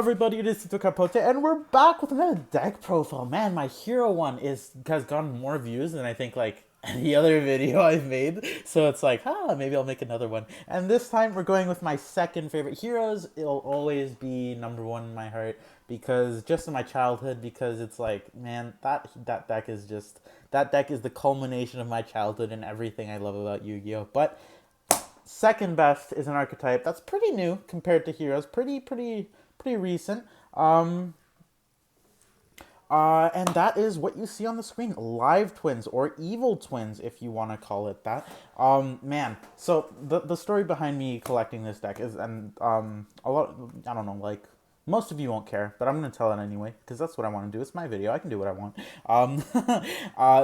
everybody, it is Tito Capote, and we're back with another deck profile. Man, my hero one has gotten more views than I think like any other video I've made. So it's like, maybe I'll make another one. And this time we're going with my second favorite heroes. It'll always be number one in my heart because just in my childhood, because it's like, man, that deck is just that deck is the culmination of my childhood and everything I love about Yu-Gi-Oh. But second best is an archetype that's pretty new compared to heroes, pretty recent. And that is what you see on the screen: live twins or evil twins, if you want to call it that. Man, so the story behind me collecting this deck is, and a lot, I don't know, like most of you won't care, but I'm gonna tell it anyway because that's what I want to do. It's my video; I can do what I want.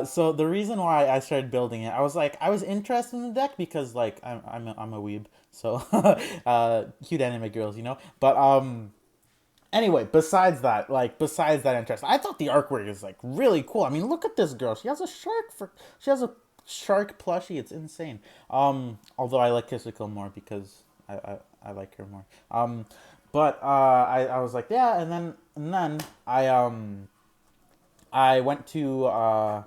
So the reason why I started building it, I was interested in the deck because like I'm a weeb, so cute anime girls, you know. But anyway, besides that interest, I thought the artwork is like really cool. I mean, look at this girl. She has a shark plushie. It's insane. Although I like Kisikil more because I like her more. But I was like, yeah, and then I went to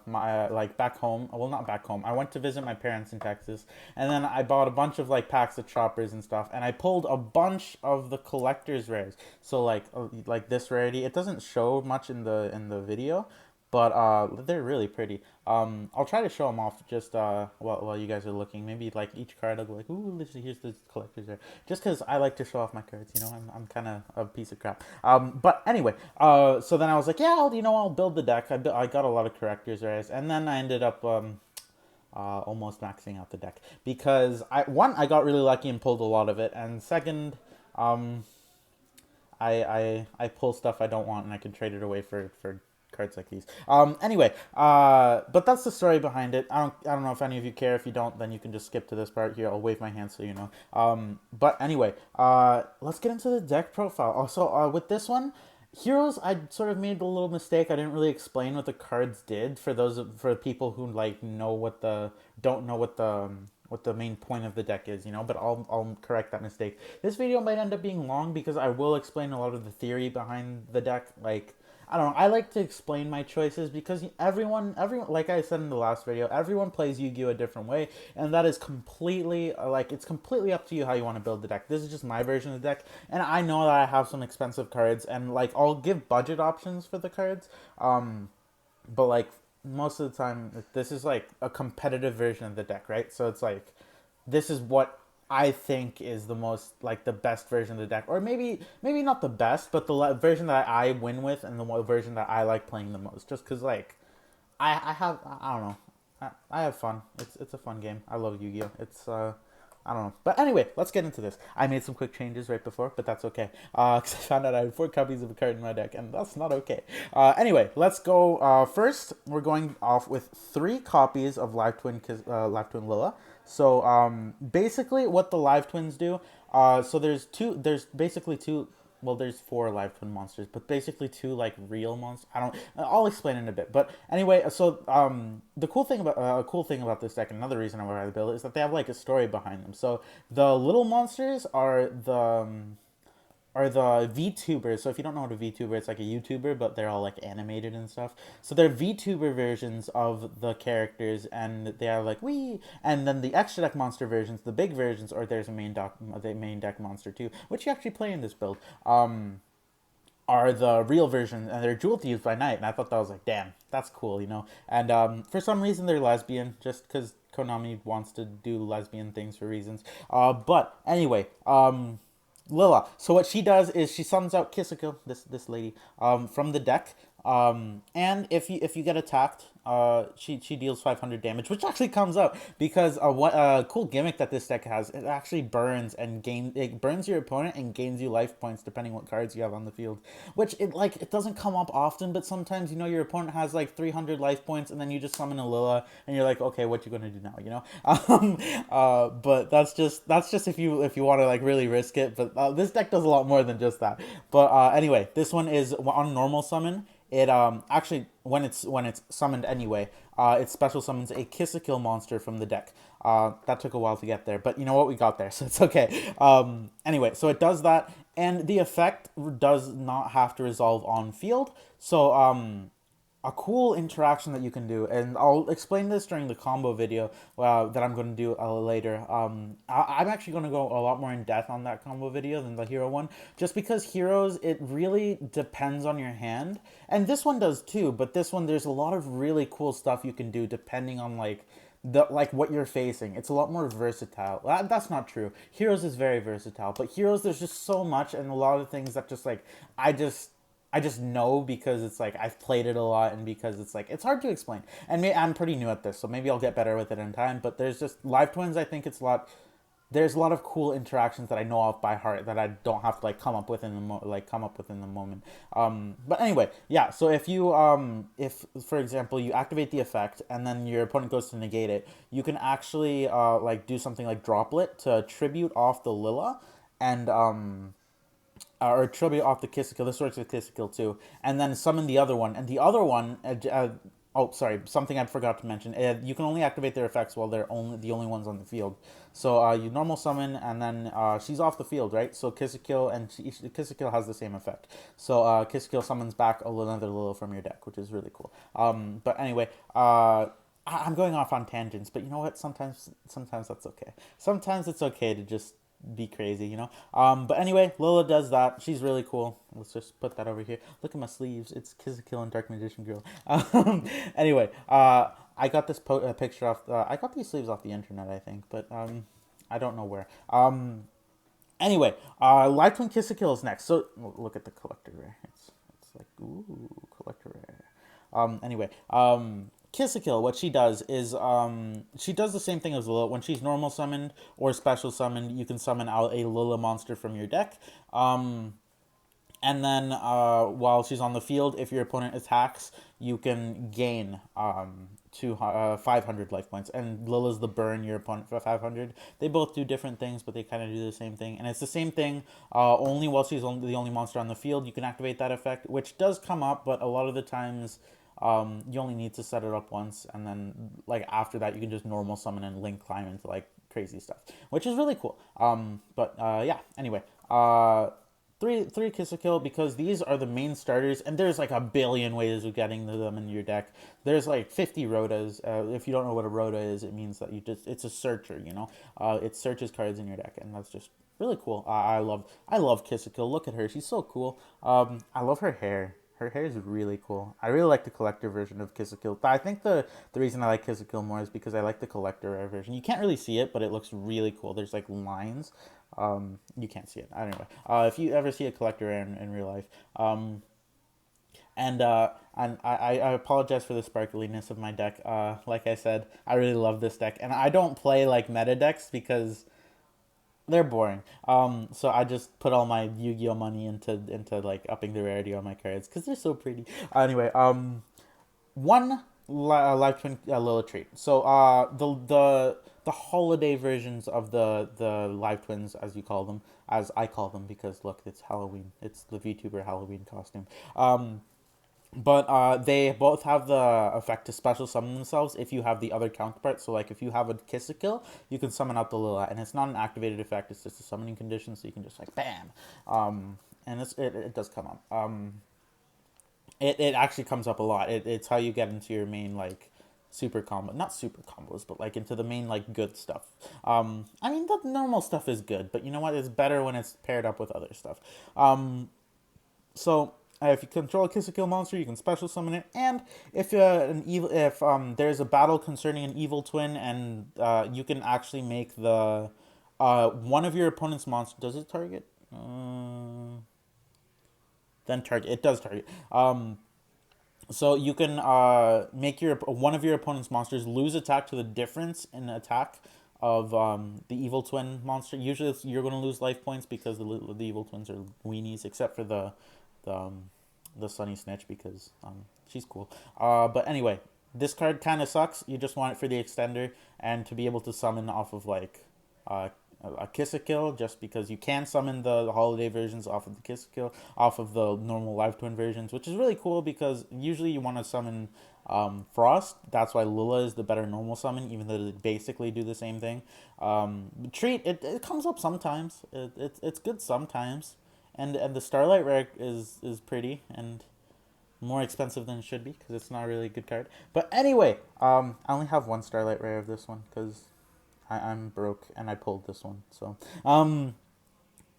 my like back home. Well, not back home. I went to visit my parents in Texas, and then I bought a bunch of like packs of choppers and stuff, and I pulled a bunch of the collector's rares. So like this rarity, it doesn't show much in the video, but they're really pretty. I'll try to show them off just while you guys are looking. Maybe like each card I'll go like, ooh, here's the collector's rare. Just because I like to show off my cards, you know. I'm kind of a piece of crap. But anyway, so then I was like, yeah, I'll build the deck. I got a lot of collector's rares, and then I ended up almost maxing out the deck because I got really lucky and pulled a lot of it, and second, I pull stuff I don't want and I can trade it away for cards like these. Anyway, but that's the story behind it. I don't know if any of you care. If you don't, then you can just skip to this part here. I'll wave my hand so you know. But anyway, let's get into the deck profile. Also, with this one, heroes, I sort of made a little mistake. I didn't really explain what the cards did for people who like don't know what the main point of the deck is, you know, but I'll correct that mistake. This video might end up being long because I will explain a lot of the theory behind the deck. Like, I don't know, I like to explain my choices because everyone, like I said in the last video, everyone plays Yu-Gi-Oh! A different way, and that is completely, it's completely up to you how you want to build the deck. This is just my version of the deck, and I know that I have some expensive cards, and, like, I'll give budget options for the cards, but, like, most of the time, this is, like, a competitive version of the deck, right? So it's, like, this is what I think is the most, like, the best version of the deck, or maybe not the best, but the version that I win with and the version that I like playing the most, just because, like, I don't know, I have fun. It's a fun game. I love Yu-Gi-Oh. It's I don't know, but anyway, let's get into this. I made some quick changes right before, but that's okay, because I found out I had 4 copies of a card in my deck, and that's not okay. Anyway, let's go. First, we're going off with 3 copies of Live Twin Lilla. So basically what the live twins do, so there's basically 2, well, there's 4 live twin monsters, but basically 2 like real monsters. I'll explain in a bit. But anyway, so the cool thing about this deck, and another reason I would rather build it, is that they have like a story behind them. So the little monsters are the VTubers. So if you don't know what a VTuber, it's like a YouTuber, but they're all like animated and stuff. So they're VTuber versions of the characters, and they are like wee. And then the extra deck monster versions, the big versions, or there's a main deck monster too, which you actually play in this build. Are the real version, and they're jewel thieves by night. And I thought that was like, damn, that's cool, you know. And for some reason they're lesbian, just because Konami wants to do lesbian things for reasons. But anyway, Lilla. So what she does is she summons out Kisikil, this lady, from the deck. And if you get attacked, she deals 500 damage, which actually comes up because what cool gimmick that this deck has, it actually burns your opponent and gains you life points depending what cards you have on the field, which it doesn't come up often, but sometimes, you know, your opponent has like 300 life points and then you just summon a Lilla and you're like, okay, what you gonna do now, you know? But that's just if you want to like really risk it, but this deck does a lot more than just that. But anyway, this one is on normal summon. It actually, when it's summoned anyway, it special summons a Kisikil monster from the deck. That took a while to get there, but you know what, we got there, so it's okay. Anyway, so it does that, and the effect does not have to resolve on field. So a cool interaction that you can do, and I'll explain this during the combo video that I'm going to do later. I'm actually going to go a lot more in depth on that combo video than the hero one, just because heroes, it really depends on your hand, and this one does too. But this one, there's a lot of really cool stuff you can do depending on like what you're facing. It's a lot more versatile. That's not true. Heroes is very versatile, but Heroes, there's just so much, and a lot of things that just like I just I just know because it's like I've played it a lot, and because it's like it's hard to explain. And I'm pretty new at this, so maybe I'll get better with it in time. But there's just Live Twins. I think it's a lot. There's a lot of cool interactions that I know off by heart that I don't have to like come up with in the come up with in the moment. But anyway, yeah. So if for example you activate the effect and then your opponent goes to negate it, you can actually like do something like Droplet to tribute off the Lilla, and or tribute off the Kisikil. This works with Kisikil too, and then summon the other one. And the other one, oh sorry, something I forgot to mention. You can only activate their effects while they're only the only ones on the field. So you normal summon, and then she's off the field, right? So Kisikil and Kisikil has the same effect. So Kisikil summons back another Lilo from your deck, which is really cool. But anyway, I'm going off on tangents, but you know what? Sometimes that's okay. Sometimes it's okay to just be crazy, you know. But anyway, Lola does that. She's really cool. Let's just put that over here. Look at my sleeves. It's Kisikil and Dark Magician Girl. Anyway, I got this picture off. I got these sleeves off the internet, I think, but I don't know where. Anyway, Live Twin Kisikil is next. So look at the collector rare. It's like ooh, collector rare. Anyway, Kisikil, what she does is she does the same thing as Lila. When she's normal summoned or special summoned, you can summon out a Lila monster from your deck. And then while she's on the field, if your opponent attacks, you can gain 500 life points. And Lila's the burn your opponent for 500. They both do different things, but they kind of do the same thing. And it's the same thing, only while she's the only monster on the field. You can activate that effect, which does come up, but a lot of the times you only need to set it up once, and then like after that you can just normal summon and link climb into like crazy stuff, which is really cool. But yeah, anyway, three Kisikil, because these are the main starters, and there's like a billion ways of getting to them in your deck. There's like 50 rotas. If you don't know what a rota is, it means that it's a searcher, you know. It searches cards in your deck, and that's just really cool. I love Kisikil. Look at her, she's so cool. I love her hair. Her hair is really cool. I really like the collector version of Kisikil. I think the reason I like Kisikil more is because I like the collector version. You can't really see it, but it looks really cool. There's like lines. You can't see it. Anyway, if you ever see a collector in real life, and I apologize for the sparkliness of my deck. Like I said, I really love this deck, and I don't play like meta decks because they're boring. So I just put all my Yu-Gi-Oh money into like upping the rarity on my cards because they're so pretty. Anyway, one Live Twin Lila trait. So the holiday versions of the Live Twins, as you call them, as I call them, because look, it's Halloween. It's the VTuber Halloween costume. But they both have the effect to special summon themselves if you have the other counterpart. So, like, if you have a Kisikil, you can summon out the Lila. And it's not an activated effect, it's just a summoning condition, so you can just, like, bam! And it does come up. It actually comes up a lot. It's how you get into your main, like, super combo. Not super combos, but, like, into the main, like, good stuff. I mean, the normal stuff is good, but you know what? It's better when it's paired up with other stuff. So if you control a Kisikil monster, you can special summon it. And if there's a battle concerning an evil twin, and you can actually make the one of your opponent's monsters. Does it target? Then target. It does target. So you can make one of your opponent's monsters lose attack to the difference in attack of the evil twin monster. Usually you're going to lose life points because the evil twins are weenies, except for the Sunny Snitch, because she's cool. But anyway, this card kind of sucks. You just want it for the extender and to be able to summon off of like a Kisikil, just because you can summon the holiday versions off of the Kisikil, off of the normal Live Twin versions, which is really cool because usually you want to summon Frost. That's why Lila is the better normal summon, even though they basically do the same thing. Treat, it comes up sometimes. It's good sometimes. and the Starlight rare is pretty and more expensive than it should be because it's not a really good card. But anyway, I only have one Starlight rare of this one because I'm broke and I pulled this one. So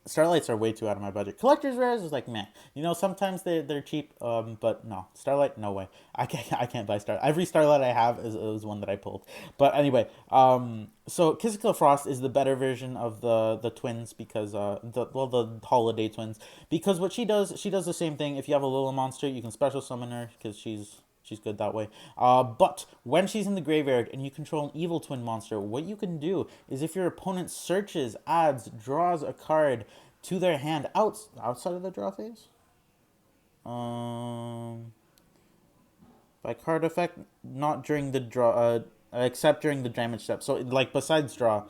Starlights are way too out of my budget. Collector's rares is like meh. You know, sometimes they're cheap, but no. Starlight, no way. I can't buy Starlight. Every Starlight I have is one that I pulled. But anyway, so Kisikil Frost is the better version of the twins because the holiday twins, because what she does the same thing. If you have a little monster, you can special summon her because she's good that way. But when she's in the graveyard and you control an evil twin monster, what you can do is if your opponent searches, adds, draws a card to their hand outside of the draw phase, by card effect, not during the draw, except during the damage step. So like besides draw,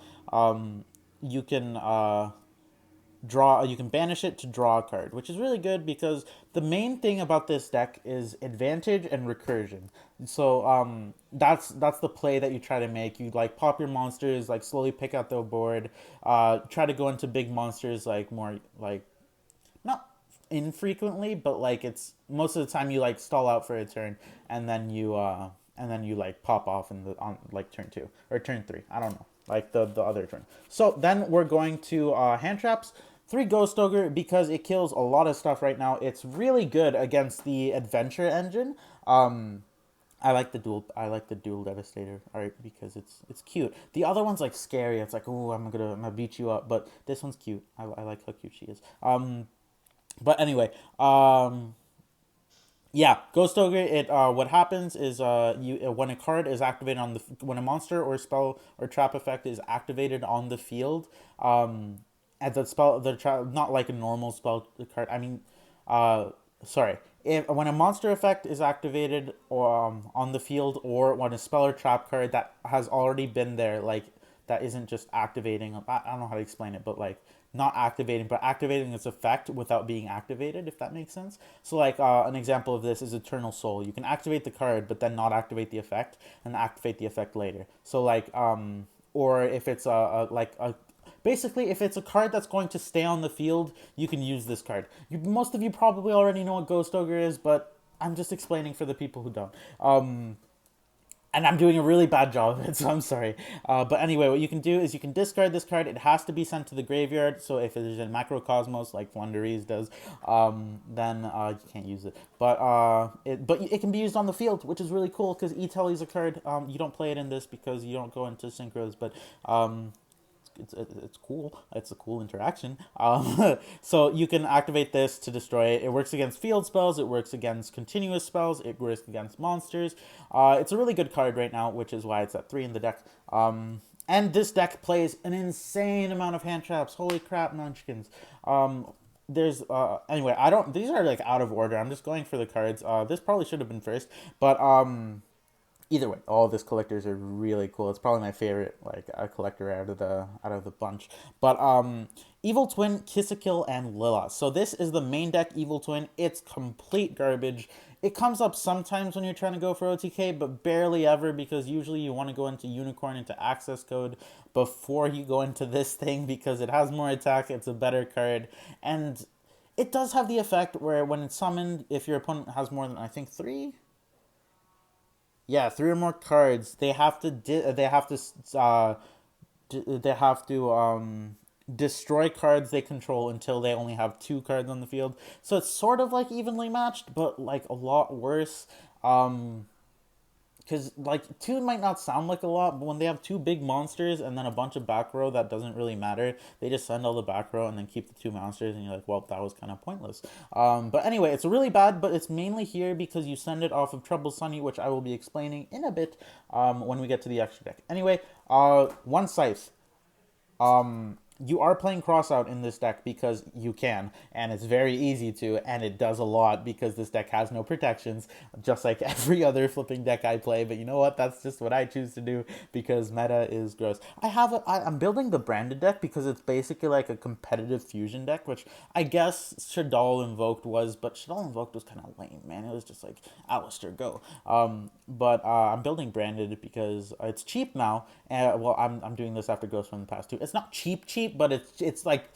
you can you can banish it to draw a card, which is really good because the main thing about this deck is advantage and recursion. So that's the play that you try to make. You like pop your monsters, like slowly pick out the board, try to go into big monsters like more like not infrequently, but like it's most of the time you like stall out for a turn and then you like pop off in the on like turn 2 or turn 3. I don't know, like the other turn. So then we're going to hand traps. 3 Ghost Ogre because it kills a lot of stuff right now. It's really good against the Adventure engine. I like the dual. I like the dual Devastator art because it's cute. The other one's like scary. It's like, oh, I'm gonna beat you up. But this one's cute. I like how cute she is. But anyway, yeah, Ghost Ogre. It what happens is when a card is activated on the when a monster or spell or trap effect is activated on the field, at the spell the trap not like a normal spell card. I mean, sorry. If when a monster effect is activated on the field, or when a spell or trap card that has already been there, like that isn't just activating. I don't know how to explain it, but like not activating, but activating its effect without being activated, if that makes sense. So like an example of this is Eternal Soul. You can activate the card, but then not activate the effect, and activate the effect later. So like or if it's basically, if it's a card that's going to stay on the field, you can use this card. Most of you probably already know what Ghost Ogre is, but I'm just explaining for the people who don't. And I'm doing a really bad job of it, so I'm sorry. But anyway, what you can do is you can discard this card. It has to be sent to the graveyard. So if it is in Macrocosmos, like Flunderies does, then you can't use it. But it can be used on the field, which is really cool because E-Telly is a card. You don't play it in this because you don't go into synchros, but it's cool. It's a cool interaction. So you can activate this to destroy it. It works against field spells. It works against continuous spells. It works against monsters. It's a really good card right now, which is why it's at 3 in the deck. And this deck plays an insane amount of hand traps. Holy crap, munchkins. There's anyway, I don't these are like out of order. I'm just going for the cards. This probably should have been first, but either way, all of these collectors are really cool. It's probably my favorite, like a collector out of the bunch. But Evil Twin, Kisikil, and Lila. So this is the main deck Evil Twin. It's complete garbage. It comes up sometimes when you're trying to go for OTK, but barely ever because usually you want to go into Unicorn, into Access Code before you go into this thing because it has more attack. It's a better card, and it does have the effect where when it's summoned, if your opponent has more than I think 3. Yeah, 3 or more cards. They have to destroy cards they control until they only have 2 cards on the field. So it's sort of like evenly matched, but like a lot worse. Because like 2 might not sound like a lot, but when they have 2 big monsters and then a bunch of back row, that doesn't really matter. They just send all the back row and then keep the 2 monsters, and you're like, well, that was kind of pointless. But anyway, it's really bad, but it's mainly here because you send it off of Trouble Sunny, which I will be explaining in a bit when we get to the extra deck. Anyway, 1 Scythe. You are playing Crossout in this deck because you can, and it's very easy to, and it does a lot because this deck has no protections, just like every other flipping deck I play. But you know what? That's just what I choose to do because meta is gross. I'm building the branded deck because it's basically like a competitive fusion deck, which I guess Shaddoll Invoked was, but Shaddoll Invoked was kind of lame, man. It was just like, Alistair, go. But I'm building branded because it's cheap now. Well, I'm doing this after Ghost from the past 2. It's not cheap, but it's like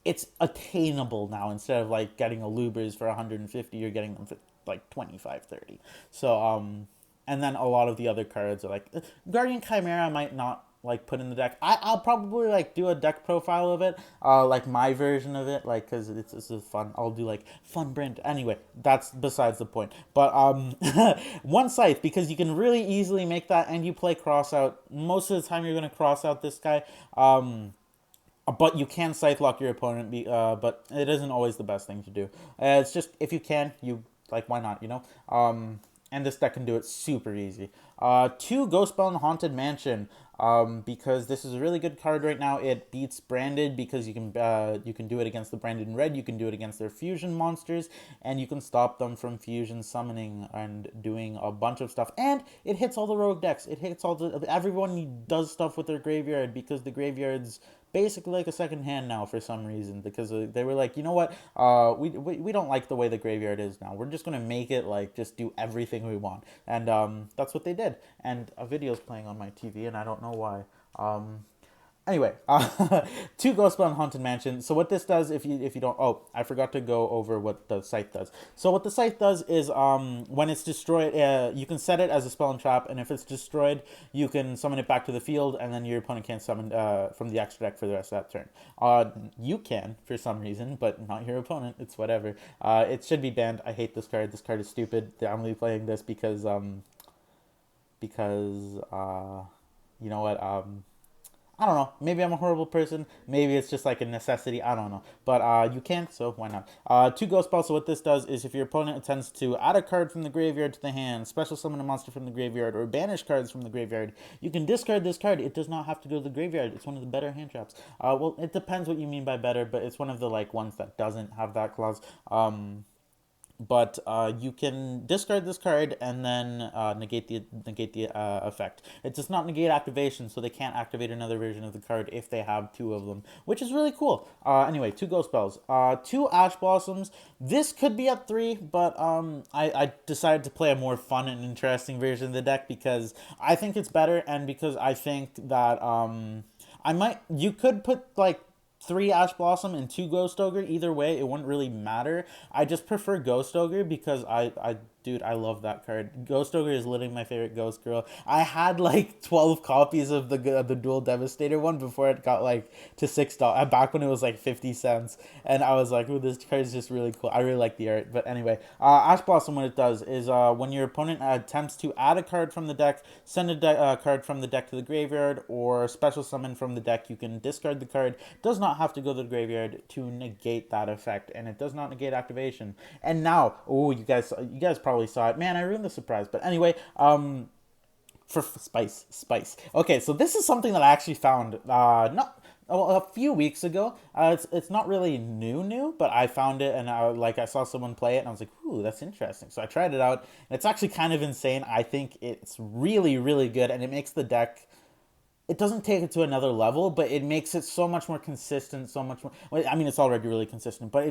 it's attainable now. Instead of like getting a Lubers for 150, you're getting them for like 25, 30. So and then a lot of the other cards are like Guardian Chimera I might not like put in the deck. I'll probably like do a deck profile of it, like my version of it, like because it's fun. I'll do like fun brand. Anyway, that's besides the point. But one scythe, because you can really easily make that, and you play cross out. Most of the time, you're gonna cross out this guy. But you can scythe lock your opponent, but it isn't always the best thing to do. It's just, if you can, you like, why not, you know? And this deck can do it super easy. Two Ghostbound Haunted Mansion, because this is a really good card right now. It beats Branded because you can do it against the Branded in red. You can do it against their fusion monsters, and you can stop them from fusion summoning and doing a bunch of stuff. And it hits all the rogue decks. It hits everyone does stuff with their graveyard, because the graveyard's basically like a second hand now for some reason, because they were like, you know what, we don't like the way the graveyard is now. We're just going to make it like just do everything we want. And that's what they did. And a video's playing on my TV, and I don't know why. Anyway, two Ghostbound Haunted Mansion. So what this does, if you don't, oh, I forgot to go over what the scythe does. So what the scythe does is, when it's destroyed, you can set it as a spell and trap, and if it's destroyed, you can summon it back to the field, and then your opponent can't summon from the extra deck for the rest of that turn. You can for some reason, but not your opponent. It's whatever. It should be banned. I hate this card. This card is stupid. I'm only playing this because you know what, I don't know. Maybe I'm a horrible person. Maybe it's just like a necessity. I don't know. But you can, so why not? Two ghost spells. So what this does is, if your opponent attempts to add a card from the graveyard to the hand, special summon a monster from the graveyard, or banish cards from the graveyard, you can discard this card. It does not have to go to the graveyard. It's one of the better hand traps. Well, it depends what you mean by better, but it's one of the like ones that doesn't have that clause. But you can discard this card and then negate the effect. It does not negate activation, so they can't activate another version of the card if they have two of them, which is really cool. Anyway, two ghost spells, two Ash Blossoms. This could be at 3, but I decided to play a more fun and interesting version of the deck because I think it's better, and because I think that you could put like 3 Ash Blossom and 2 Ghost Ogre. Either way, it wouldn't really matter. I just prefer Ghost Ogre because dude, I love that card. Ghost Ogre is literally my favorite Ghost Girl. I had like 12 copies of the Dual Devastator one before it got like to $6. Back when it was like 50 cents, and I was like, "Ooh, this card is just really cool." I really like the art. But anyway, Ash Blossom, what it does is, when your opponent attempts to add a card from the deck, send a card from the deck to the graveyard, or special summon from the deck, you can discard the card. It does not have to go to the graveyard to negate that effect, and it does not negate activation. And now, oh, you guys probably saw it. Man, I ruined the surprise. But anyway, for spice. Okay, so this is something that I actually found not a few weeks ago. It's not really new, but I found it, and I saw someone play it, and I was like, ooh, that's interesting. So I tried it out, and it's actually kind of insane. I think it's really, really good, and it makes the deck, it doesn't take it to another level, but it makes it so much more consistent, so much more. Well, I mean, it's already really consistent, but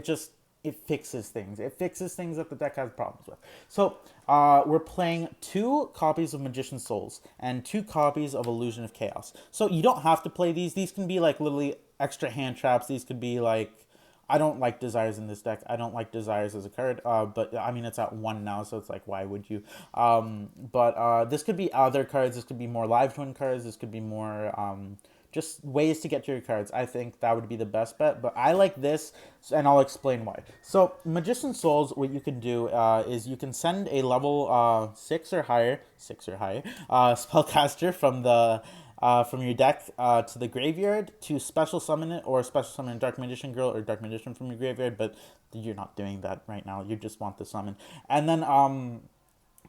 it fixes things. It fixes things that the deck has problems with. So we're playing 2 copies of Magician's Souls and 2 copies of Illusion of Chaos. So you don't have to play these. These can be like literally extra hand traps. These could be like, I don't like Desires in this deck. I don't like Desires as a card, but I mean, it's at 1 now, so it's like, why would you? But this could be other cards. This could be more Live Twin cards. This could be more just ways to get to your cards. I think that would be the best bet, but I like this, and I'll explain why. So Magician's Souls, what you can do is you can send a level 6 or higher spellcaster from your deck to the graveyard to special summon it, or special summon Dark Magician Girl or Dark Magician from your graveyard, but you're not doing that right now. You just want the summon. And then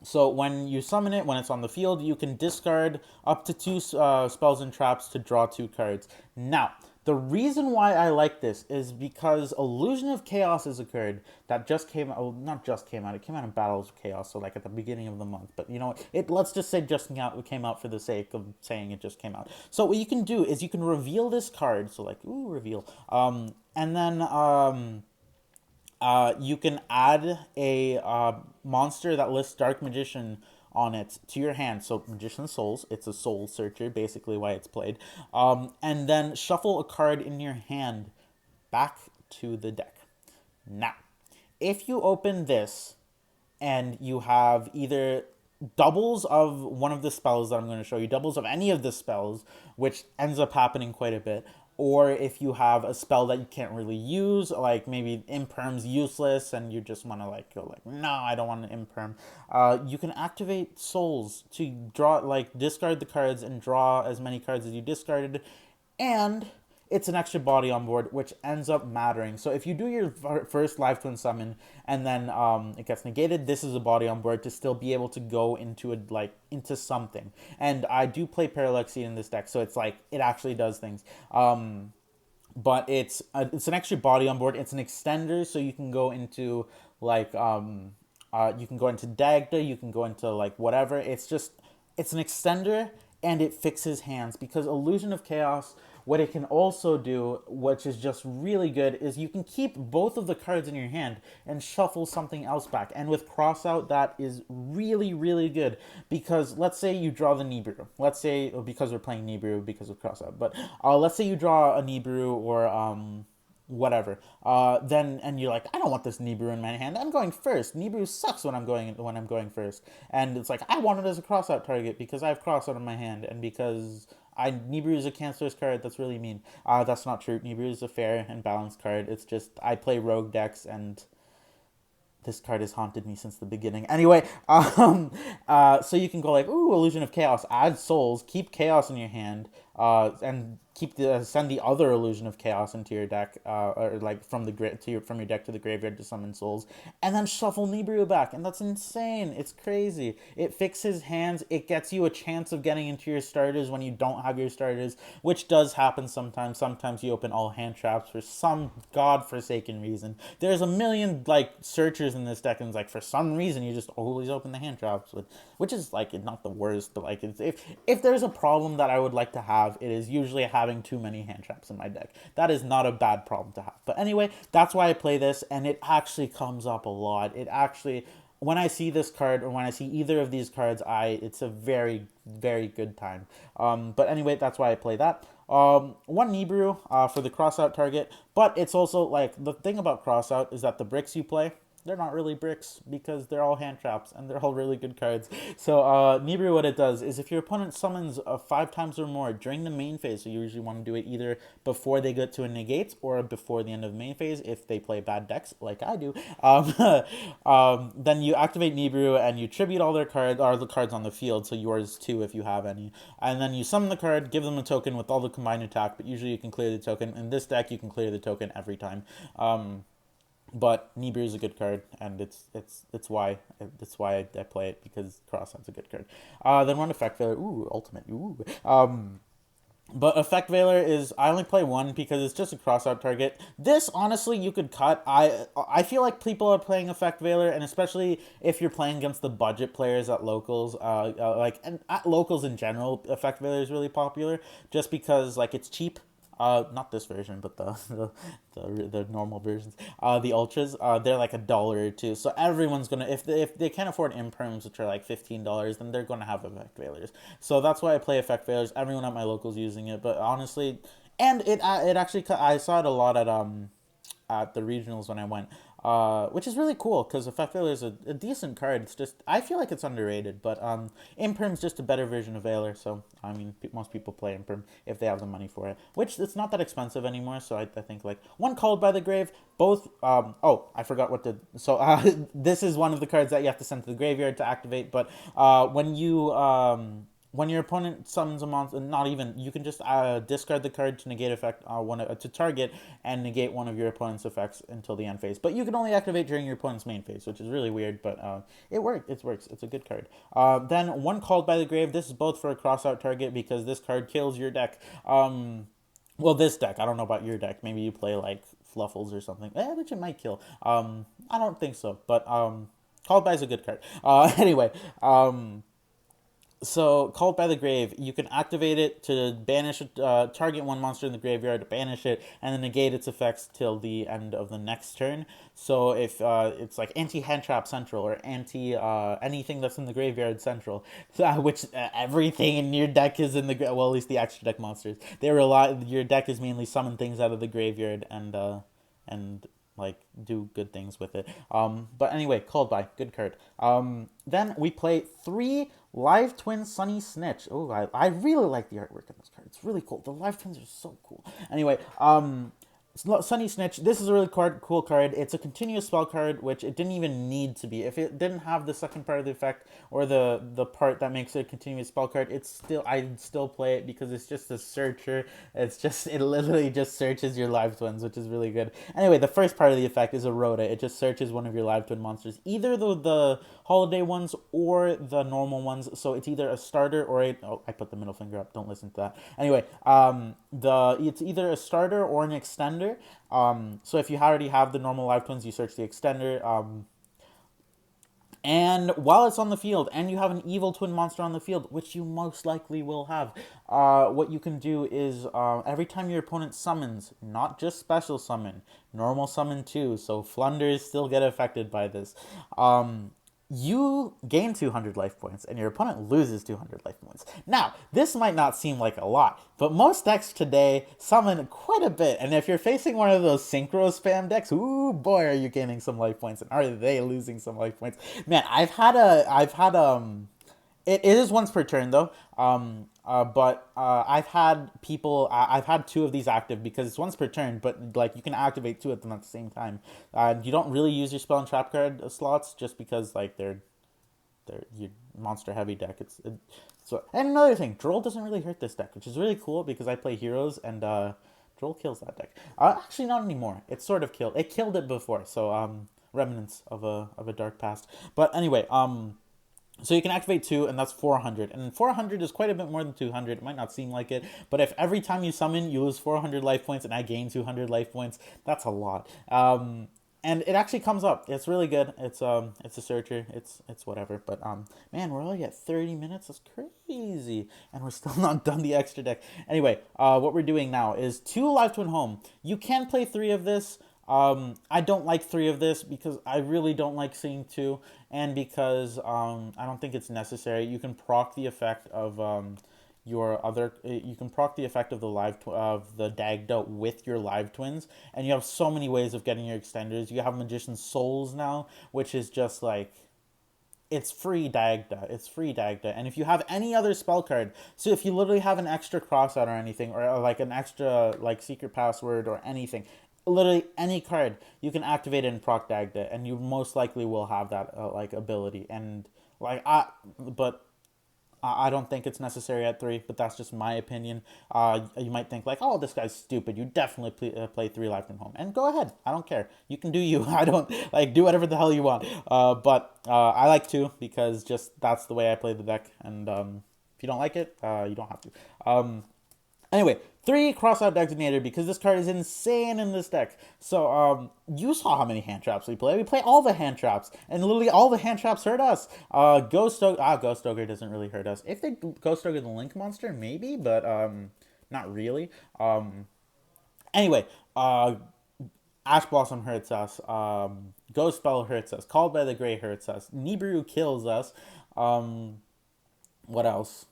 so when you summon it, when it's on the field, you can discard up to 2 spells and traps to draw 2 cards. Now, the reason why I like this is because Illusion of Chaos is a card that just came out. Well, not just came out. It came out in Battles of Chaos, so like at the beginning of the month. But you know what? Let's just say just came out for the sake of saying it just came out. So what you can do is you can reveal this card. So like, ooh, reveal. And then you can add a monster that lists Dark Magician on it to your hand. So Magician's Souls, it's a soul searcher, basically why it's played. And then shuffle a card in your hand back to the deck. Now, if you open this and you have either doubles of one of the spells that I'm going to show you, doubles of any of the spells, which ends up happening quite a bit, or if you have a spell that you can't really use, like maybe imperm's useless and you just want to like go like, no, I don't want an imperm, you can activate souls to draw, like discard the cards and draw as many cards as you discarded, and it's an extra body on board, which ends up mattering. So if you do your first live twin summon and then it gets negated, this is a body on board to still be able to go into into something. And I do play Parallax Seed in this deck, so it's like it actually does things. But it's an extra body on board. It's an extender, so you can go into like you can go into Dagda, you can go into like whatever. It's an extender, and it fixes hands because Illusion of Chaos, what it can also do, which is just really good, is you can keep both of the cards in your hand and shuffle something else back. And with Crossout, that is really, really good because let's say you draw the Nibiru. Let's say, because we're playing Nibiru because of Crossout, but let's say you draw a Nibiru or whatever. Then and you're like, I don't want this Nibiru in my hand. I'm going first. Nibiru sucks when I'm going first. And it's like I want it as a crossout target because I have crossout in my hand and because Nibiru is a cancerous card. That's really mean. That's not true. Nibiru is a fair and balanced card. It's just I play rogue decks and this card has haunted me since the beginning. Anyway, so you can go like, ooh, Illusion of Chaos, add souls, keep Chaos in your hand, and send the other Illusion of Chaos into your deck, or like from your deck to the graveyard to summon souls, and then shuffle Nibiru back, and that's insane. It's crazy. It fixes hands. It gets you a chance of getting into your starters when you don't have your starters, which does happen sometimes. Sometimes you open all hand traps for some godforsaken reason. There's a million like searchers in this deck, and it's like for some reason you just always open the hand traps, which is like not the worst, but like if there's a problem that I would like to have, it is usually having too many hand traps in my deck. That is not a bad problem to have. But anyway, that's why I play this, and it actually comes up a lot. It actually, when I see this card or when I see either of these cards, it's a very, very good time. But anyway, that's why I play that. One Nibiru for the crossout target, but it's also like the thing about crossout is that the bricks you play, they're not really bricks because they're all hand traps and they're all really good cards. So Nibiru, what it does is if your opponent summons 5 times or more during the main phase, so you usually want to do it either before they get to a negate or before the end of the main phase if they play bad decks like I do, then you activate Nibiru and you tribute all their cards, or the cards on the field, so yours too if you have any, and then you summon the card, give them a token with all the combined attack, but usually you can clear the token. In this deck you can clear the token every time. But Nibiru is a good card, and it's why I play it, because Crossout's a good card. Then one Effect Veiler, ooh, ultimate, ooh. But Effect Veiler is, I only play one because it's just a crossout target. This, honestly, you could cut. I feel like people are playing Effect Veiler, and especially if you're playing against the budget players at locals, and at locals in general, Effect Veiler is really popular just because like it's cheap. Not this version, but the normal versions. The ultras, they're like $1 or $2. So everyone's gonna, if they can't afford imperms, which are like $15, then they're gonna have Effect Veilers. So that's why I play Effect Veilers. Everyone at my locals using it, but honestly, and it actually, I saw it a lot at the regionals when I went, which is really cool because Effect Veiler is a decent card. It's just, I feel like it's underrated, but Imperm's just a better version of Veiler, so I mean most people play Imperm if they have the money for it, which it's not that expensive anymore, so I think like one Called by the Grave, both, oh, I forgot what to, so this is one of the cards that you have to send to the graveyard to activate, but when your opponent summons a monster, not even, you can just discard the card to negate effect to target and negate one of your opponent's effects until the end phase. But you can only activate during your opponent's main phase, which is really weird, but it works. It works. It's a good card. Then one Called by the Grave. This is both for a crossout target because this card kills your deck. Well, this deck. I don't know about your deck. Maybe you play like Fluffles or something, which it might kill. I don't think so, but Called by is a good card. Anyway. So, Called by the Grave, you can activate it to banish, target one monster in the graveyard, banish it, and then negate its effects till the end of the next turn. So, if it's like anti-hand trap central or anything that's in the graveyard central, which everything in your deck is in the well, at least the extra deck monsters. Your deck is mainly summon things out of the graveyard and and like do good things with it. But anyway, called by good card. Then we play 3 Live Twin Sunny Snitch. Oh, I really like the artwork in this card. It's really cool. The Live Twins are so cool. Anyway, Sunny Snitch, this is a really cool card. It's a continuous spell card, which it didn't even need to be. If it didn't have the second part of the effect or the part that makes it a continuous spell card, I'd still play it because it's just a searcher. It literally just searches your live twins, which is really good. Anyway, the first part of the effect is a Rhoda. It just searches one of your live twin monsters, either the holiday ones or the normal ones. So it's either a starter or I put the middle finger up. Don't listen to that. Anyway, it's either a starter or an extender. So if you already have the normal live twins, you search the extender. And while it's on the field and you have an evil twin monster on the field, which you most likely will have, what you can do is every time your opponent summons, not just special summon, normal summon too, so Flunders still get affected by this. You gain 200 life points and your opponent loses 200 life points. Now, this might not seem like a lot, but most decks today summon quite a bit. And if you're facing one of those synchro spam decks, ooh boy, are you gaining some life points and are they losing some life points. Man, it is once per turn though. But I've had 2 of these active because it's once per turn, but like you can activate 2 of them at the same time. You don't really use your spell and trap card slots just because like they're your monster heavy deck. So and another thing, Droll doesn't really hurt this deck, which is really cool because I play heroes and Droll kills that deck. Actually, not anymore. It sort of killed. It killed it before. So remnants of a dark past. But anyway, so you can activate 2, and that's 400. And 400 is quite a bit more than 200. It might not seem like it, but if every time you summon, you lose 400 life points, and I gain 200 life points, that's a lot. And it actually comes up. It's really good. It's a searcher. It's whatever. But man, we're only at 30 minutes. That's crazy, and we're still not done the extra deck. Anyway, what we're doing now is 2 Live Twin Home. You can play 3 of this. I don't like 3 of this because I really don't like seeing 2, and because I don't think it's necessary. You can proc the effect of you can proc the effect of the Dagda with your live twins, and you have so many ways of getting your extenders. You have Magician's Souls now, which is just like it's free Dagda. It's free Dagda. And if you have any other spell card, so if you literally have an extra crossout or anything, or like an extra like secret password or anything, literally any card, you can activate it in proc Dagda, and you most likely will have that like ability. And like I don't think it's necessary at 3, but that's just my opinion. You might think like, oh, this guy's stupid. You definitely play 3 Live from Home, and go ahead. I don't care. You can do you. I don't like do whatever the hell you want. But I like 2 because just that's the way I play the deck. And if you don't like it, you don't have to. Anyway, 3 Crossout Designator because this card is insane in this deck. So, you saw how many hand traps we play. We play all the hand traps, and literally all the hand traps hurt us. Ghost Ogre doesn't really hurt us. If they Ghost Ogre the Link monster, maybe, but not really. Anyway, Ash Blossom hurts us. Ghost Spell hurts us. Called by the Grey hurts us. Nibiru kills us. What else?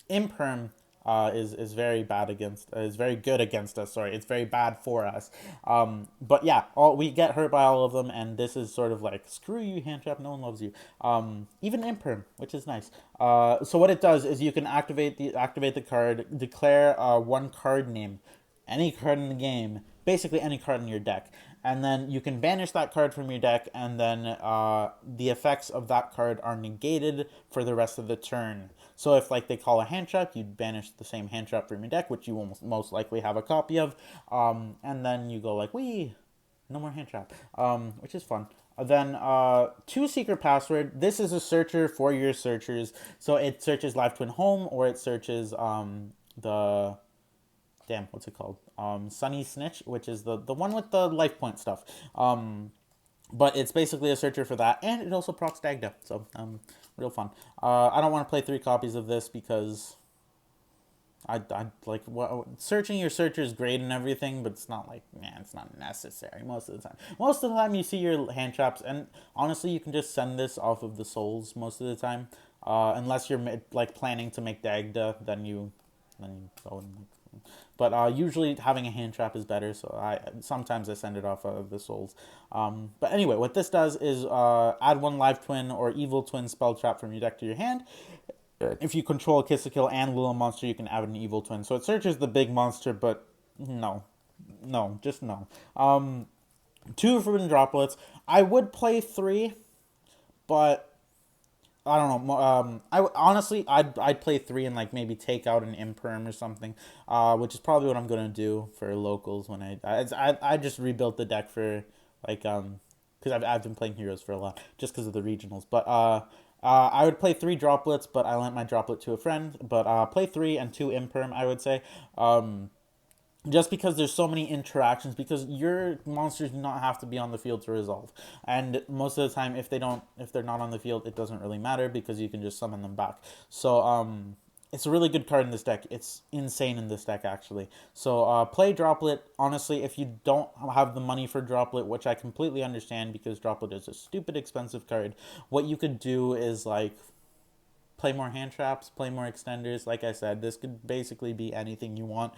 Imperm is very bad is very good against us. Sorry, it's very bad for us. But yeah, we get hurt by all of them, and this is sort of like screw you, hand trap. No one loves you. Even Imperm, which is nice. So what it does is you can activate the card, declare 1 card name, any card in the game, basically any card in your deck. And then you can banish that card from your deck, and then the effects of that card are negated for the rest of the turn. So if like they call a hand trap, you'd banish the same hand trap from your deck, which you will most likely have a copy of. And then you go like, wee, no more hand trap, which is fun. Then 2 secret password. This is a searcher for your searchers. So it searches Live Twin Home, or it searches the... Damn, what's it called? Sunny Snitch, which is the one with the life point stuff. But it's basically a searcher for that, and it also procs Dagda, so real fun. I don't want to play 3 copies of this because I like searching your searcher is great and everything, but it's not like, man, it's not necessary most of the time. Most of the time you see your hand traps, and honestly, you can just send this off of the souls most of the time, unless you're like planning to make Dagda, then you go and But usually having a hand trap is better, so I sometimes I send it off of the souls. But anyway, what this does is add one live twin or evil twin spell trap from your deck to your hand. If you control a Kisikil and little monster, you can add an evil twin. So it searches the big monster, but no, no, just no. Two forbidden droplets. I would play three, but I don't know. I honestly, I'd play three and like maybe take out an imperm or something, which is probably what I'm gonna do for locals when I just rebuilt the deck for like because I've been playing heroes for a lot just because of the regionals. But I would play three droplets, but I lent my droplet to a friend. But play three and two imperm, I would say. Just because there's so many interactions, because your monsters do not have to be on the field to resolve, and most of the time if they're not on the field, it doesn't really matter because you can just summon them back. So it's a really good card in this deck. It's insane in this deck actually. So play droplet. Honestly, if you don't have the money for droplet, which I completely understand because droplet is a stupid expensive card, what you could do is like play more hand traps, play more extenders. Like I said, this could basically be anything you want.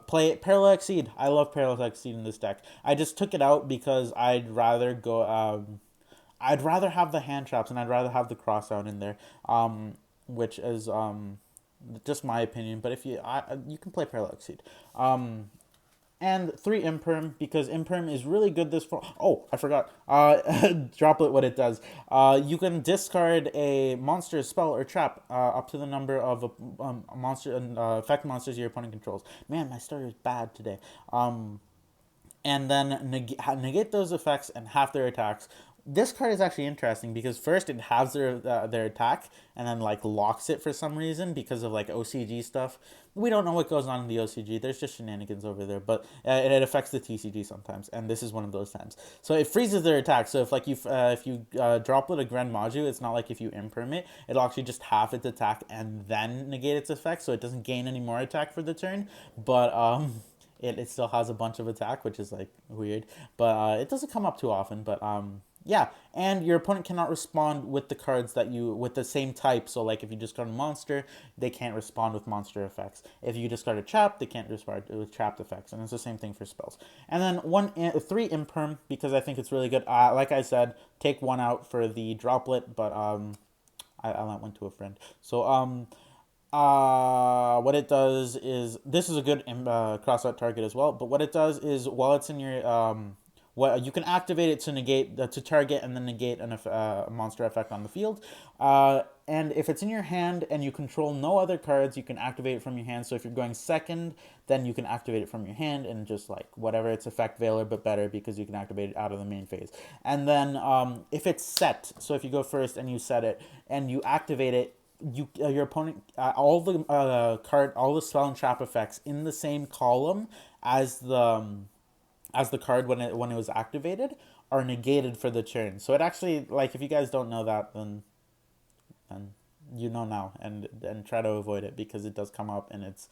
Play Parallax Seed. I love Parallax Seed in this deck. I just took it out because I'd rather go. I'd rather have the hand traps and I'd rather have the cross out in there. Which is just my opinion. But if you can play Parallax Seed. And three imperm because imperm is really good this fall. Oh, I forgot. Droplet, what it does. You can discard a monster spell or trap up to the number of monster and effect monsters your opponent controls. Man, my starter is bad today. And then negate those effects and half their attacks. This card is actually interesting because first it halves their attack and then like locks it for some reason because of like OCG stuff. We don't know what goes on in the OCG. There's just shenanigans over there, but it affects the TCG sometimes, and this is one of those times. So it freezes their attack. So if like if you droplet a Grand Maju, it's not like if you imperm it, it'll actually just half its attack and then negate its effect, so it doesn't gain any more attack for the turn. But it still has a bunch of attack, which is like weird, but it doesn't come up too often. But yeah, and your opponent cannot respond with the cards that with the same type. So like if you discard a monster, they can't respond with monster effects. If you discard a trap, they can't respond with trapped effects, and it's the same thing for spells. And then three imperm because I think it's really good. Like I said, take one out for the droplet, but I lent one to a friend. So what it does is this is a good cross out target as well. But what it does is while it's in your you can activate it to negate to target and then negate a monster effect on the field. And if it's in your hand and you control no other cards, you can activate it from your hand. So if you're going second, then you can activate it from your hand and just like whatever its effect Veiler, but better because you can activate it out of the main phase. And then if it's set, so if you go first and you set it and you activate it, your opponent all the spell and trap effects in the same column as the card when it was activated are negated for the turn. So it actually, like, if you guys don't know that, then you know now, and try to avoid it because it does come up and it's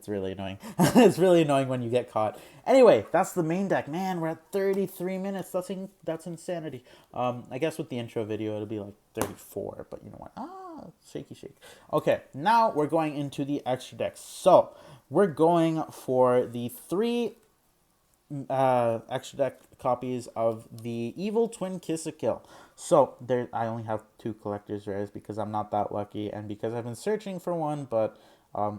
really annoying. It's really annoying when you get caught. Anyway, that's the main deck. Man, we're at 33 minutes. That's insanity. I guess with the intro video it'll be like 34, but you know what? Shaky shake. Okay, now we're going into the extra decks. So we're going for the three extra deck copies of the Evil Twin Kisikil. So there, I only have two collector's rares because I'm not that lucky, and because I've been searching for one. But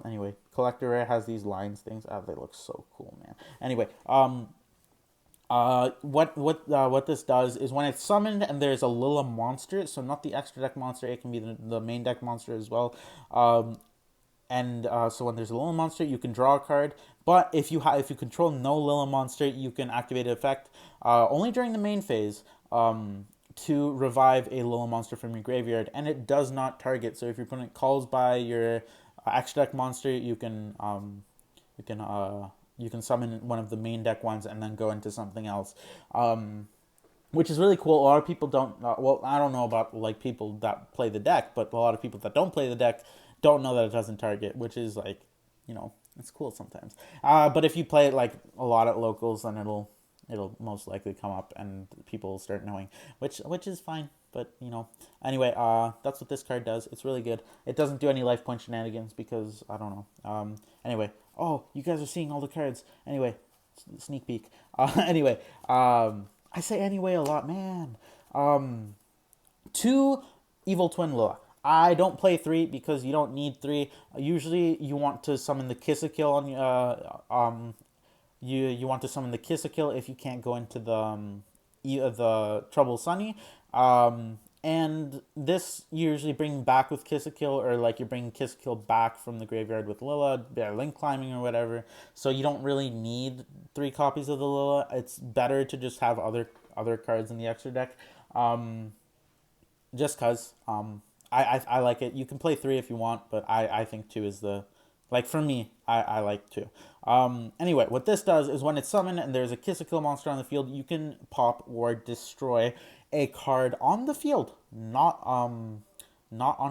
anyway, collector rare has these lines things. They look so cool, man. Anyway, what this does is when it's summoned and there's a Lilla monster, so not the extra deck monster, it can be the main deck monster as well. So when there's a Lilla monster, you can draw a card. But if you control no Lilla monster, you can activate an effect only during the main phase to revive a Lilla monster from your graveyard, and it does not target. So if your opponent calls by your extra deck monster, you can summon one of the main deck ones and then go into something else. Which is really cool. A lot of people don't. Well, I don't know about like people that play the deck, but a lot of people that don't play the deck don't know that it doesn't target, which is like, it's cool sometimes. But if you play it like a lot at locals, then it'll most likely come up and people will start knowing, which is fine. But you know, anyway, that's what this card does. It's really good. It doesn't do any life point shenanigans because I don't know. Anyway, oh, you guys are seeing all the cards. Anyway, sneak peek. Anyway, I say anyway a lot, man. Two Evil Twin Lua. I don't play three because you don't need three. Usually, you want to summon the Kisikil on you want to summon the Kisikil if you can't go into the Trouble Sunny. And this you usually bring back with Kisikil, or like you're bringing Kisikil back from the graveyard with Lilla, link climbing or whatever. So you don't really need three copies of the Lilla. It's better to just have other cards in the extra deck. Just cause I like it. You can play three if you want, but I think two is the, like for me, I like two. Anyway, what this does is when it's summoned and there's a Kisikil monster on the field, you can pop or destroy a card on the field, not on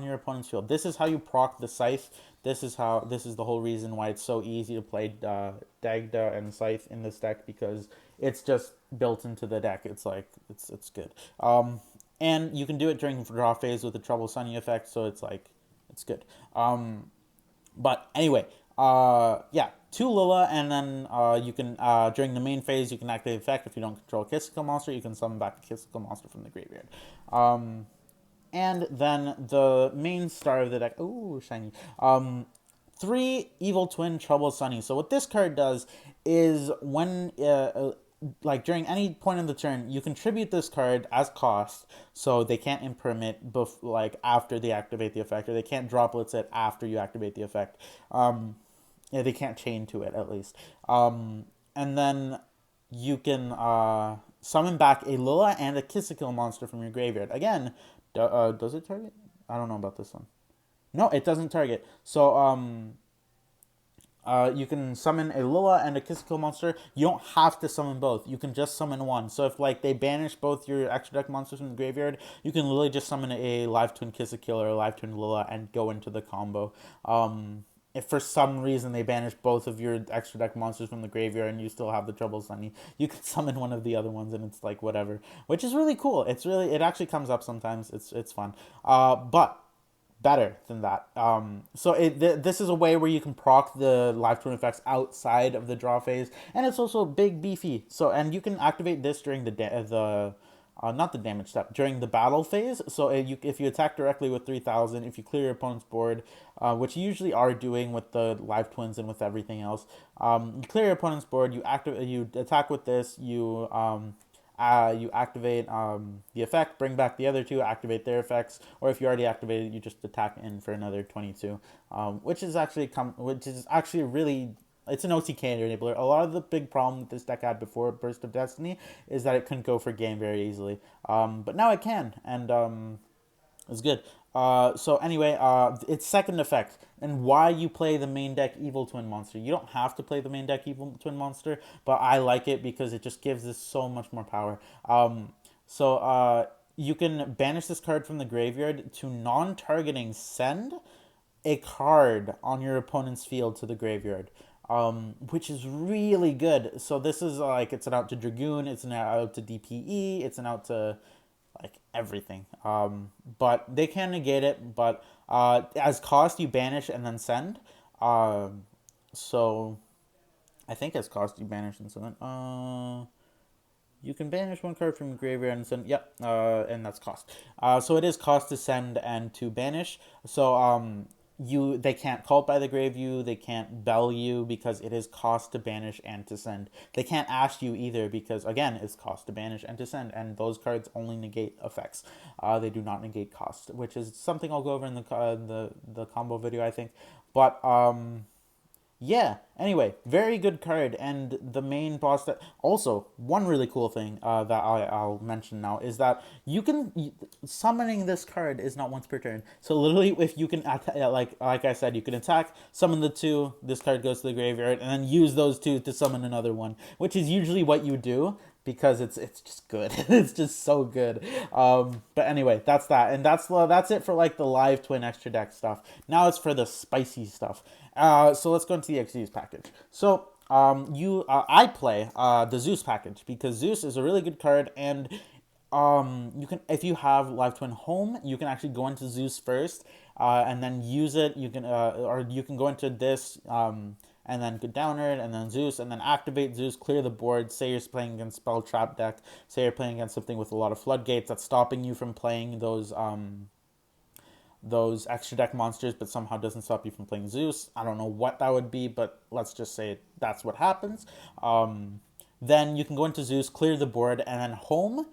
your opponent's field. This is how you proc the Scythe. This is the whole reason why it's so easy to play Dagda and Scythe in this deck, because it's just built into the deck. It's like it's good. And you can do it during draw phase with the Trouble Sunny effect, so it's like it's good. But anyway, yeah, two Lilla, and then you can during the main phase you can activate the effect. If you don't control a Kisikil monster, you can summon back a Kisikil monster from the graveyard. And then the main star of the deck, ooh, shiny. Three Evil Twin Trouble Sunny. So what this card does is when like during any point in the turn, you contribute this card as cost, so they can't impermit like after they activate the effect, or they can't droplets it after you activate the effect. Yeah, they can't chain to it at least. And then you can summon back a Lilla and a Kisikil monster from your graveyard. Again, does it target? I don't know about this one. No, it doesn't target. So you can summon a Lilla and a Kisikil monster. You don't have to summon both. You can just summon one. So if like they banish both your extra deck monsters from the graveyard, you can literally just summon a live twin Kisikil or a live twin Lilla and go into the combo. If for some reason they banish both of your extra deck monsters from the graveyard and you still have the Trouble Sunny, you can summon one of the other ones and it's like whatever, which is really cool. It actually comes up sometimes. It's fun. But better than that. This is a way where you can proc the live twin effects outside of the draw phase, and it's also big beefy. So and you can activate this during the not the damage step, during the battle phase. So if you attack directly with 3,000, if you clear your opponent's board, which you usually are doing with the live twins and with everything else, you clear your opponent's board. You attack with this. You activate the effect, bring back the other two, activate their effects, or if you already activated, you just attack in for another 22, which is actually really. It's an OTK enabler. A lot of the big problem that this deck had before Burst of Destiny is that it couldn't go for game very easily. But now it can, and it's good. So anyway, its second effect, and why you play the main deck Evil Twin Monster. You don't have to play the main deck Evil Twin Monster, but I like it because it just gives this so much more power. You can banish this card from the graveyard to non-targeting send a card on your opponent's field to the graveyard, which is really good. So this is like, it's an out to Dragoon, it's an out to DPE, it's an out to like everything. But they can negate it, but as cost you banish and then send. So I think as cost you banish and send. You can banish one card from graveyard and send. Yep, and that's cost. So it is cost to send and to banish. So they can't cult by the grave you, they can't bell you because it is cost to banish and to send. They can't ash you either because again it's cost to banish and to send, and those cards only negate effects. They do not negate cost, which is something I'll go over in the combo video, I think. But yeah, anyway, very good card, and the main boss that also one really cool thing that I'll mention now is that summoning this card is not once per turn. So literally, if you can like I said, you can attack, summon the two, this card goes to the graveyard, and then use those two to summon another one, which is usually what you do because it's just good. It's just so good. But anyway, that's that, and that's it for like the live twin extra deck stuff. Now it's for the spicy stuff. So let's go into the XYZ package. So I play the Zeus package because Zeus is a really good card, and you can, if you have Live Twin home, you can actually go into Zeus first, and then use it. You can or you can go into this and then go downer it, and then Zeus, and then activate Zeus, clear the board. Say you're playing against spell trap deck. Say you're playing against something with a lot of floodgates that's stopping you from playing those extra deck monsters, but somehow doesn't stop you from playing Zeus. I don't know what that would be, but let's just say that's what happens. Then you can go into Zeus, clear the board, and then home,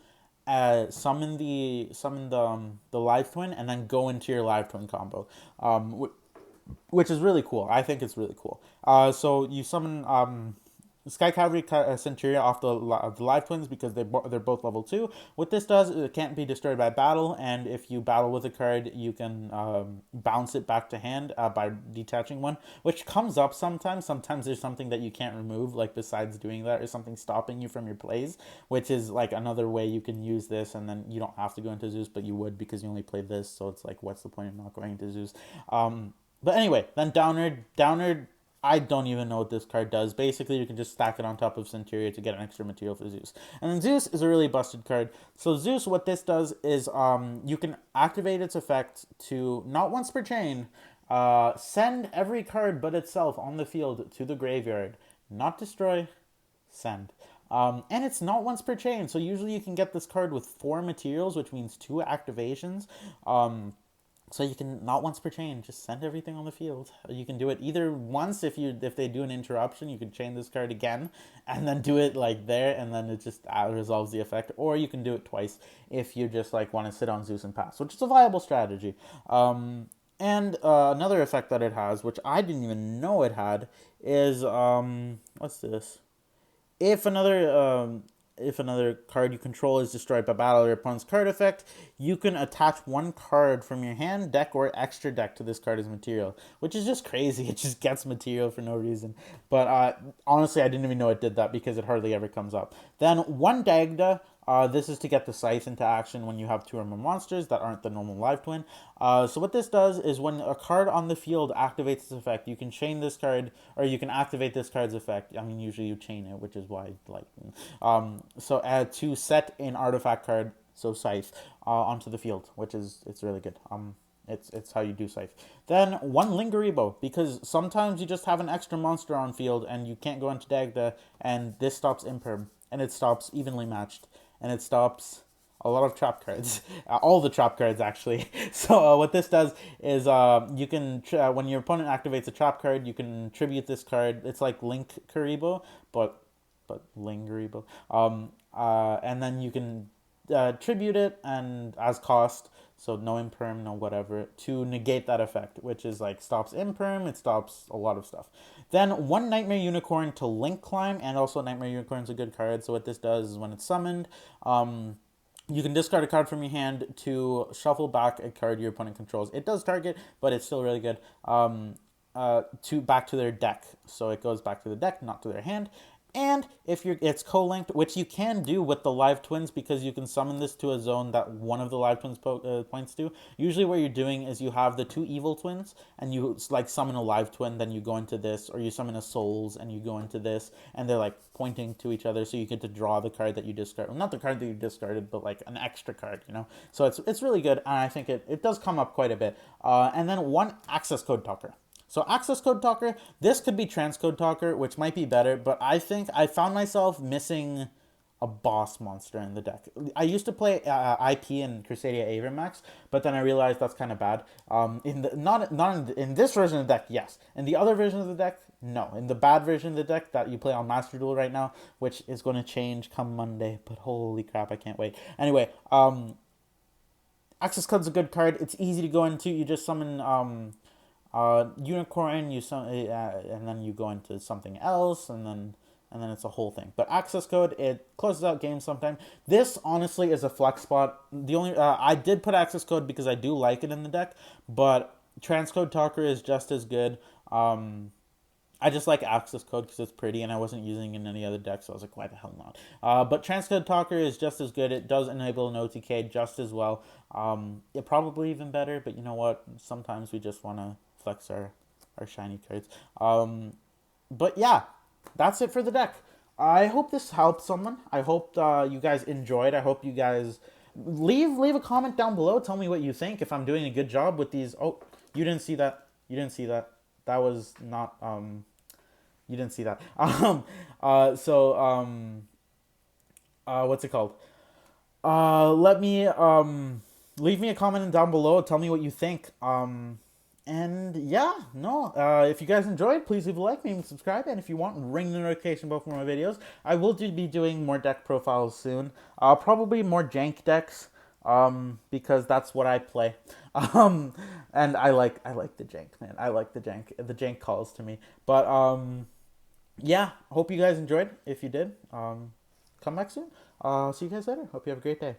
summon the live twin, and then go into your live twin combo, which is really cool. I think it's really cool. So you summon Sky Cavalry Centuria off the live twins because they're both level 2. What this does is it can't be destroyed by battle, and if you battle with a card, you can bounce it back to hand by detaching one, which comes up sometimes. Sometimes there's something that you can't remove, like besides doing that, or something stopping you from your plays, which is like another way you can use this, and then you don't have to go into Zeus, but you would because you only played this, so it's like, what's the point of not going into Zeus? But anyway, then Downerd, I don't even know what this card does. Basically, you can just stack it on top of Centuria to get an extra material for Zeus. And then Zeus is a really busted card. So Zeus, what this does is you can activate its effect to, not once per chain, send every card but itself on the field to the graveyard. Not destroy, send. And it's not once per chain, so usually you can get this card with 4 materials, which means 2 activations. So you can, not once per chain, just send everything on the field. You can do it either once if they do an interruption, you can chain this card again and then do it like there, and then it just resolves the effect. Or you can do it twice if you just like want to sit on Zeus and pass, which is a viable strategy. And another effect that it has, which I didn't even know it had, is what's this? If another card you control is destroyed by battle or your opponent's card effect, you can attach one card from your hand, deck, or extra deck to this card as material, which is just crazy. It just gets material for no reason. But honestly, I didn't even know it did that because it hardly ever comes up. Then one Dagda. This is to get the Scythe into action when you have 2 or more monsters that aren't the normal live twin. So what this does is when a card on the field activates its effect, you can chain this card, or you can activate this card's effect. I mean, usually you chain it, which is why like. So add to set an artifact card, so Scythe, onto the field, which is it's really good. It's how you do Scythe. Then one Lingeribo, because sometimes you just have an extra monster on field and you can't go into Dagda, and this stops Imperm, and it stops evenly matched, and it stops a lot of trap cards, all the trap cards actually. So what this does is you can when your opponent activates a trap card, you can tribute this card. It's like Link Karibo, but Lingeribo. And then you can tribute it and as cost, so no imperm, no whatever, to negate that effect, which is like stops imperm, it stops a lot of stuff. Then one Nightmare Unicorn to link climb, and also Nightmare Unicorn's a good card. So what this does is when it's summoned, you can discard a card from your hand to shuffle back a card your opponent controls. It does target, but it's still really good. To back to their deck, so it goes back to the deck, not to their hand. And if it's co-linked, which you can do with the live twins because you can summon this to a zone that one of the live twins points to. Usually what you're doing is you have the 2 evil twins and you like summon a live twin, then you go into this, or you summon a souls and you go into this, and they're like pointing to each other, so you get to draw the card that you discarded. Well, not the card that you discarded, but like an extra card, you know? So it's really good, and I think it does come up quite a bit. And then one access code talker. So access code talker, this could be transcode talker, which might be better, but I think I found myself missing a boss monster in the deck. I used to play IP and Crusadia Avermax, but then I realized that's kind of bad. In the not in this version of the deck, yes. In the other version of the deck, no. In the bad version of the deck that you play on Master Duel right now, which is going to change come Monday, but holy crap, I can't wait. Anyway, access code's a good card. It's easy to go into. You just summon unicorn, and then you go into something else, and then it's a whole thing. But access code, it closes out games sometimes. This honestly is a flex spot. The only I did put access code because I do like it in the deck, but transcode talker is just as good. I just like access code because it's pretty, and I wasn't using it in any other deck, so I was like, why the hell not? But transcode talker is just as good. It does enable an OTK just as well. It probably even better, but you know what? Sometimes we just want to flex our shiny cards. But yeah, that's it for the deck. I hope this helped someone. I hope you guys enjoyed. I hope you guys leave a comment down below. Tell me what you think. If I'm doing a good job with these. Oh, you didn't see that. You didn't see that. That was not. You didn't see that. What's it called? Let me leave me a comment down below. Tell me what you think. And yeah, no. If you guys enjoyed, please leave a like, maybe subscribe, and if you want, ring the notification bell for more videos. I will be doing more deck profiles soon. Probably more jank decks. Because that's what I play. And I like the jank, man. I like the jank. The jank calls to me. But yeah. Hope you guys enjoyed. If you did, come back soon. See you guys later. Hope you have a great day.